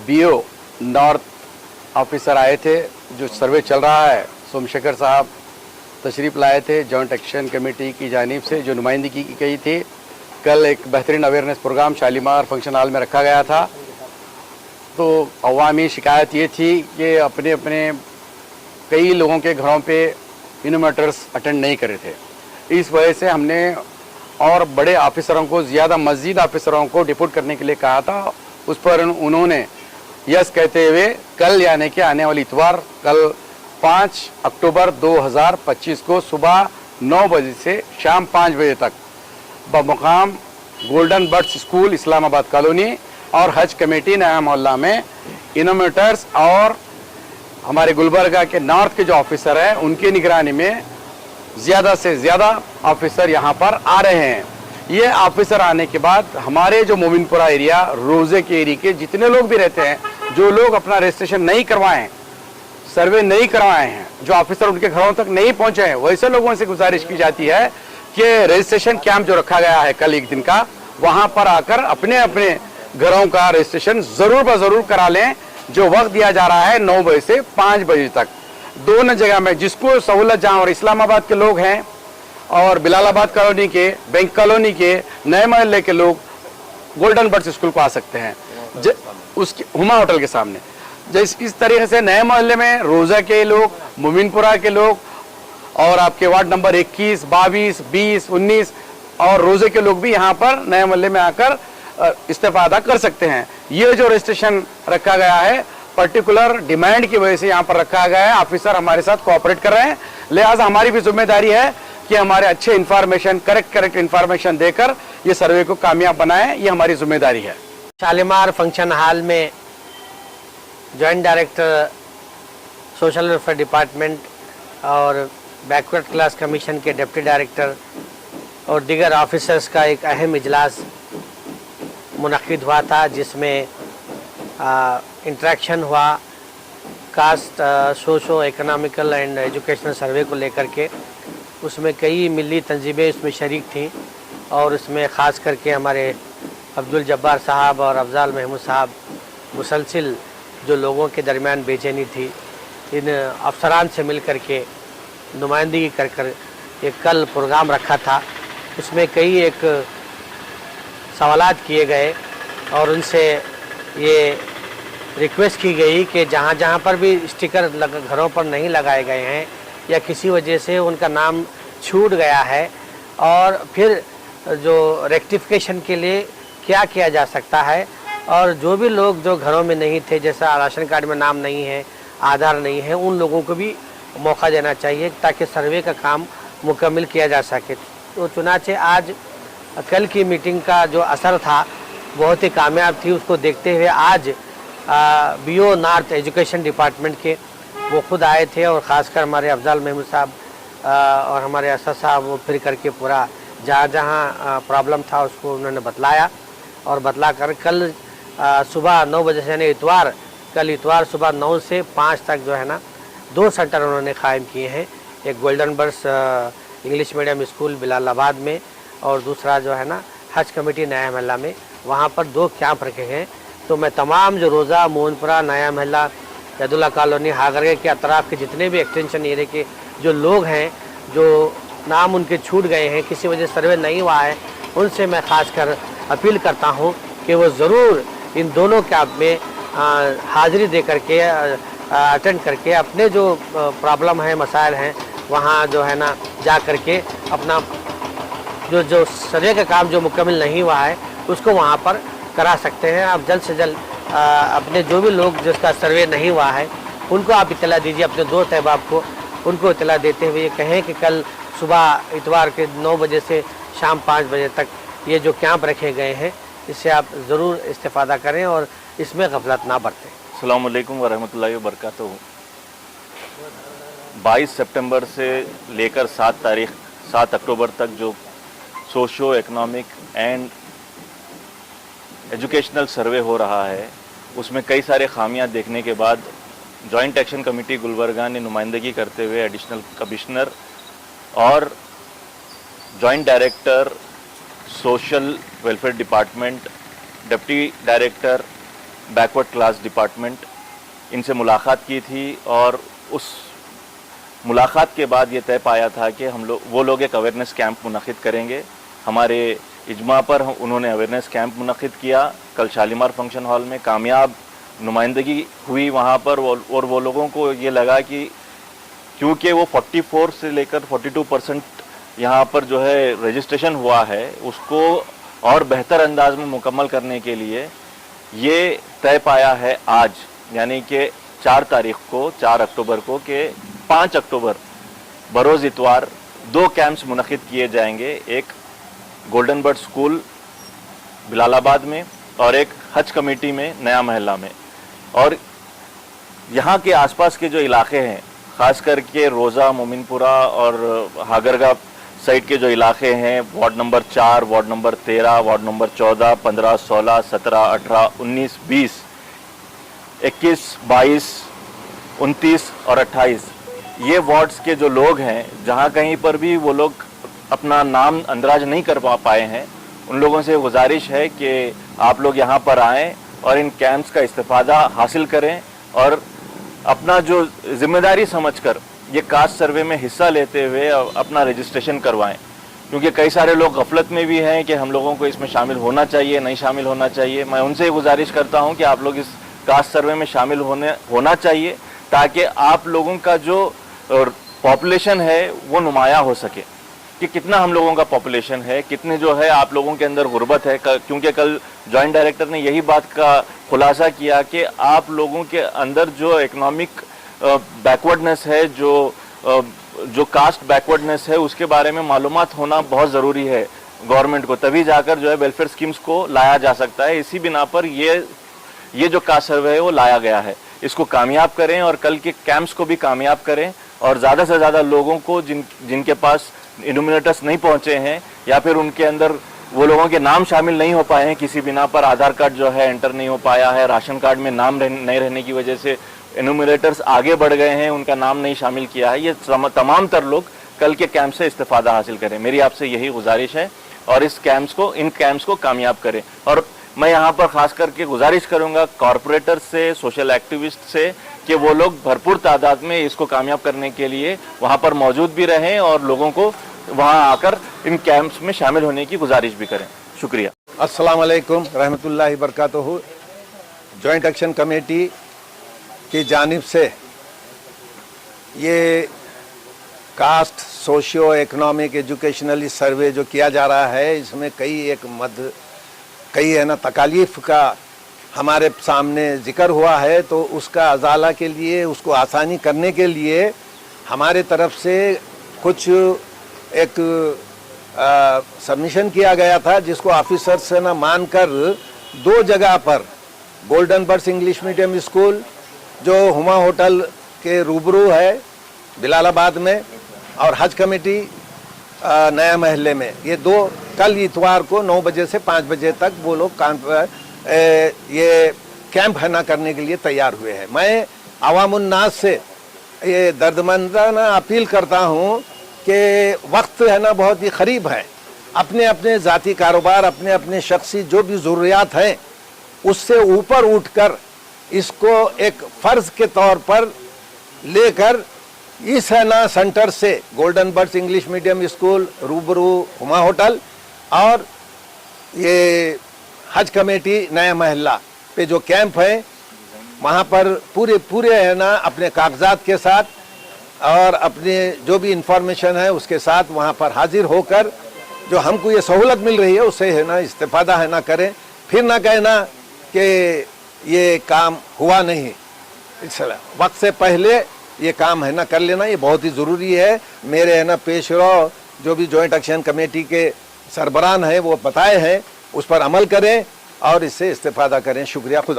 BO north officer आए थे, जो सर्वे चल रहा है सोमशेखर साहब तशरीफ़ लाए थे। जॉइंट एक्शन कमेटी की जानिब से जो नुमाइंदगी की गई थी, कल एक बेहतरीन awareness programme Shalimar function hall में रखा गया था। तो अवामी शिकायत ये थी कि अपने अपने कई लोगों के घरों पे इन्वर्टर्स अटेंड नहीं कर रहे थे। इस वजह से हमने और बड़े ऑफिसरों को, ज़्यादा मज़ीद ऑफिसरों को डिपोट करने के लिए कहा था। उस पर उन्होंने यस कहते हुए कल यानी कि आने वाली इतवार, कल 5 अक्टूबर 2025 को सुबह 9 बजे से शाम 5 बजे तक बमुकाम golden birds school Islamabad colony और हज कमेटी नया मोहल्ला में इनोवेटर्स और हमारे गुलबर्गा के नॉर्थ के जो ऑफिसर हैं उनकी निगरानी में ज़्यादा से ज़्यादा ऑफिसर यहाँ पर आ रहे हैं। ये ऑफिसर आने के बाद हमारे जो मोमिनपुरा एरिया, रोज़े के एरिया के जितने लोग भी रहते हैं, जो लोग अपना रजिस्ट्रेशन नहीं करवाएं, सर्वे नहीं करवाए हैं, जो ऑफिसर उनके घरों तक नहीं पहुंचे हैं, वैसे लोगों से गुजारिश की जाती है कि रजिस्ट्रेशन कैंप जो रखा गया है कल एक दिन का, वहां पर आकर अपने अपने घरों का रजिस्ट्रेशन ज़रूर ब ज़रूर करा लें। जो वक्त दिया जा रहा है 9 बजे से 5 बजे तक, दोनों जगह में जिसको सहूलत जहाँ, और इस्लामाबाद के लोग हैं और बिलालाबाद कॉलोनी के, बैंक कॉलोनी के, नए मोहल्ले के लोग गोल्डन बर्ड्स स्कूल को आ सकते हैं, उसके हुमा होटल के सामने। जैसे इस तरीके से नए मोहल्ले में रोज़ा के लोग, मोमिनपुरा के लोग और आपके वार्ड नंबर 21, 22, 20, 19 और रोज़े के लोग भी यहाँ पर नए मोहल्ले में आकर इस्तेफादा कर सकते हैं। ये जो रजिस्ट्रेशन रखा गया है पर्टिकुलर डिमांड की वजह से यहाँ पर रखा गया है। ऑफिसर हमारे साथ कोऑपरेट कर रहे हैं, लिहाजा हमारी भी जिम्मेदारी है कि हमारे अच्छे इन्फॉर्मेशन, करेक्ट इन्फॉर्मेशन देकर ये सर्वे को कामयाब बनाएं, ये हमारी जिम्मेदारी है। शालीमार फंक्शन हॉल में joint director social welfare department और बैकवर्ड क्लास कमीशन के डिप्टी डायरेक्टर और दीगर ऑफिसर्स का एक अहम इजलास मुनक्किद हुआ था, जिसमें इंटरेक्शन हुआ caste socio economical and educational survey को लेकर के। उसमें कई मिली तंजीमें इसमें शरीक थीं और उसमें ख़ास करके हमारे अब्दुल जब्बार साहब और अफजाल महमूद साहब मुसलसिल जो लोगों के दरमियान बेचैनी थी, इन अफसरान से मिल कर के नुमाइंदगी कर कर एक कल प्रोग्राम रखा था। उसमें कई एक सवालात किए गए और उनसे ये रिक्वेस्ट की गई कि जहाँ जहाँ पर भी स्टिकर घरों पर नहीं लगाए गए हैं या किसी वजह से उनका नाम छूट गया है, और फिर जो रेक्टिफिकेशन के लिए क्या किया जा सकता है, और जो भी लोग जो घरों में नहीं थे, जैसा राशन कार्ड में नाम नहीं है, आधार नहीं है, उन लोगों को भी मौका देना चाहिए ताकि सर्वे का काम मुकम्मल किया जा सके। तो चुनाचे आज कल की मीटिंग का जो असर था बहुत ही कामयाब थी। उसको देखते हुए आज बीओ नॉर्थ एजुकेशन डिपार्टमेंट के वो खुद आए थे और ख़ासकर हमारे अफजाल महमूद साहब और हमारे असद साहब वो फिर करके पूरा जहाँ जहाँ प्रॉब्लम था उसको उन्होंने बतलाया और बतला कर कल सुबह 9 बजे से, यानी इतवार, कल इतवार सुबह 9 से 5 तक जो है ना 2 सेंटर उन्होंने कायम किए हैं। एक golden birds English medium school Bilalabad में और दूसरा जो है ना हज कमेटी नया महल्ला में, वहाँ पर 2 कैंप रखे हैं। तो मैं तमाम जो रोज़ा, मोहनपुरा, नया महल्ला, यदुल्ला कॉलोनी, हागरगे के अतराफ़ के जितने भी एक्सटेंशन एरिया के जो लोग हैं, जो नाम उनके छूट गए हैं, किसी वजह से सर्वे नहीं हुआ है, उनसे मैं ख़ासकर अपील करता हूँ कि वो ज़रूर इन दोनों कैंप में हाज़िरी दे करके अटेंड करके अपने जो प्रॉब्लम है, मसाइल हैं, वहाँ जो है ना जा करके अपना जो सर्वे का काम जो मुकम्मल नहीं हुआ है उसको वहाँ पर करा सकते हैं। आप जल्द से जल्द अपने जो भी लोग जिसका सर्वे नहीं हुआ है उनको आप इत्तला दीजिए, अपने दोस्त अहबाब को उनको इत्तला देते हुए कहें कि कल सुबह इतवार के 9 बजे से शाम 5 बजे तक ये जो कैंप रखे गए हैं इससे आप ज़रूर इस्तेफ़ादा करें और इसमें गफलत ना बरतें। अस्सलामु अलैकुम व रहमतुल्लाहि व बरकातहू। 22 सितंबर से लेकर 7 अक्टूबर तक जो सोशो इकोनॉमिक एंड एजुकेशनल सर्वे हो रहा है, उसमें कई सारे खामियां देखने के बाद जॉइंट एक्शन कमेटी गुलबर्गा ने नुमाइंदगी करते हुए एडिशनल कमिश्नर और joint director social welfare department, deputy director backward class department, इनसे मुलाकात की थी और उस मुलाकात के बाद ये तय पाया था कि वो लोग एक अवेयरनेस कैंप मुनक़िद करेंगे। हमारे इजमा पर उन्होंने अवेयरनेस कैंप मुनक़िद किया कल शालीमार फंक्शन हॉल में, कामयाब नुमाइंदगी हुई वहाँ पर। और वो लोगों को ये लगा कि क्योंकि वो 44 से लेकर 42% यहाँ पर जो है रजिस्ट्रेशन हुआ है, उसको और बेहतर अंदाज में मुकम्मल करने के लिए ये तय पाया है आज, यानी कि 4 तारीख को, 4 अक्टूबर को, कि 5 अक्टूबर बरोज़ इतवार 2 कैंप्स मुनक़िद किए जाएंगे, एक गोल्डन बर्ड स्कूल बिलालाबाद में और एक हज कमेटी में नया महल्ला में। और यहाँ के आसपास के जो इलाके हैं, ख़ास करके रोज़ा, मोमिनपुरा और हागरगा साइड के जो इलाके हैं, ward number 4, ward number 13, ward number 14, 15, 16, 17, 18, 19, 20, 21, 22, 29 और 28, ये वार्ड्स के जो लोग हैं, जहाँ कहीं पर भी वो लोग अपना नाम अंदराज नहीं कर पाए हैं, उन लोगों से गुजारिश है कि आप लोग यहाँ पर आएँ और इन कैंप्स का इस्तेफादा हासिल करें और अपना जो जिम्मेदारी समझकर ये कास्ट सर्वे में हिस्सा लेते हुए अपना रजिस्ट्रेशन करवाएं। क्योंकि कई सारे लोग गफलत में भी हैं कि हम लोगों को इसमें शामिल होना चाहिए, नहीं शामिल होना चाहिए। मैं उनसे गुजारिश करता हूं कि आप लोग इस कास्ट सर्वे में शामिल होना चाहिए, ताकि आप लोगों का जो पॉपुलेशन है वो नुमाया हो सके कि कितना हम लोगों का पॉपुलेशन है, कितने जो है आप लोगों के अंदर गुर्बत है। क्योंकि कल जॉइंट डायरेक्टर ने यही बात का खुलासा किया कि आप लोगों के अंदर जो इकोनॉमिक बैकवर्डनेस है, जो कास्ट बैकवर्डनेस है, उसके बारे में मालूमात होना बहुत ज़रूरी है गवर्नमेंट को, तभी जाकर जो है वेलफेयर स्कीम्स को लाया जा सकता है। इसी बिना पर ये जो कास्ट सर्वे है वो लाया गया है, इसको कामयाब करें और कल के कैंप्स को भी कामयाब करें और ज़्यादा से ज़्यादा लोगों को जिनके पास इनुमिनेटर्स नहीं पहुँचे हैं या फिर उनके अंदर वो लोगों के नाम शामिल नहीं हो पाए हैं, किसी बिना पर आधार कार्ड जो है एंटर नहीं हो पाया है, राशन कार्ड में नाम नहीं रहने की वजह से एनुमरेटर्स आगे बढ़ गए हैं, उनका नाम नहीं शामिल किया है, ये तमाम तर लोग कल के कैंप से इस्तेफादा हासिल करें। मेरी आपसे यही गुजारिश है और इन कैंप्स को कामयाब करें। और मैं यहाँ पर खास करके गुजारिश करूँगा कॉरपोरेटर से, सोशल एक्टिविस्ट से, कि वो लोग भरपूर तादाद में इसको कामयाब करने के लिए वहाँ पर मौजूद भी रहें और लोगों को वहाँ आकर इन कैंप्स में शामिल होने की गुजारिश भी करें। शुक्रिया। अस्सलाम वालेकुम रहमतुल्लाहि बरकातहू। जॉइंट एक्शन कमेटी की जानिब से ये कास्ट सोशियो इकोनॉमिक एजुकेशनली सर्वे जो किया जा रहा है, इसमें कई है ना तकालीफ का हमारे सामने ज़िक्र हुआ है, तो उसका अजाला के लिए, उसको आसानी करने के लिए हमारे तरफ से कुछ एक सबमिशन किया गया था, जिसको ऑफिसर से ना मानकर 2 जगह पर golden birds English medium school जो हुमा होटल के रूबरू है बिलालाबाद में, और हज कमेटी नया महल्ले में, ये 2 कल इतवार को 9 बजे से 5 बजे तक वो लोग ये कैंप है ना करने के लिए तैयार हुए हैं। मैं अवामुन्नास से ये दर्दमंदाना अपील करता हूँ कि वक्त है ना बहुत ही करीब है, अपने अपने ज़ाती कारोबार, अपने अपने शख्सी जो भी ज़रूरियात हैं, उससे ऊपर उठकर इसको एक फ़र्ज़ के तौर पर लेकर इस है ना सेंटर से golden birds English medium school रूबरू हुमा होटल और ये हज कमेटी नया महल्ला पे जो कैंप है, वहाँ पर पूरे है ना अपने कागजात के साथ और अपने जो भी इंफॉर्मेशन है उसके साथ वहाँ पर हाजिर होकर जो हमको ये सहूलत मिल रही है उससे है ना इस्तेफादा है ना करें, फिर ना कहना कि ये काम हुआ नहीं। इसलिए वक्त से पहले ये काम है ना कर लेना, ये बहुत ही ज़रूरी है। मेरे है ना पेशरो जो भी जॉइंट एक्शन कमेटी के सरबराह हैं वो बताए हैं, उस पर अमल करें और इससे इस्तेफादा करें। शुक्रिया। खुदा।